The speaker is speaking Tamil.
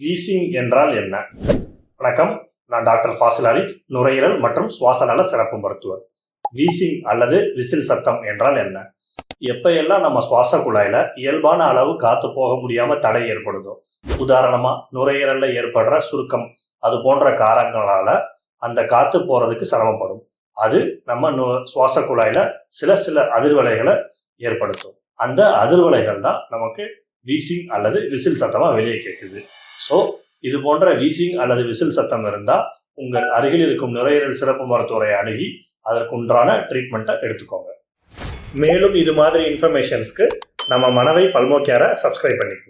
வீசிங் என்றால் என்ன? வணக்கம், நான் டாக்டர் ஃபாசில் ஆரிஃப், நுரையீரல் மற்றும் சுவாச நல சிறப்பு மருத்துவர். வீசிங் அல்லது விசில் சத்தம் என்றால் என்ன? எப்ப எல்லாம் நம்ம சுவாச குழாயில இயல்பான அளவு காத்து போக முடியாம தடை ஏற்படுதோ, உதாரணமா நுரையீரல்ல ஏற்படுற சுருக்கம், அது போன்ற காரணங்களால அந்த காத்து போறதுக்கு சிரமப்படும். அது நம்ம சுவாச குழாயில சில அதிர்வலைகளை ஏற்படுத்தும். அந்த அதிர்வலைகள் தான் நமக்கு வீசிங் அல்லது விசில் சத்தமா வெளியே கேட்குது. ஸோ இது போன்ற வீசிங் அல்லது விசில் சத்தம் இருந்தால் உங்கள் அருகில் இருக்கும் நுரையீரல் சிறப்பு மருத்துவரை அணுகி அதற்குண்டான ட்ரீட்மெண்ட்டை எடுத்துக்கோங்க. மேலும் இது மாதிரி இன்ஃபர்மேஷன்ஸ்க்கு நம்ம மனவை பல்மோ கேரை சப்ஸ்கிரைப் பண்ணிக்கோங்க.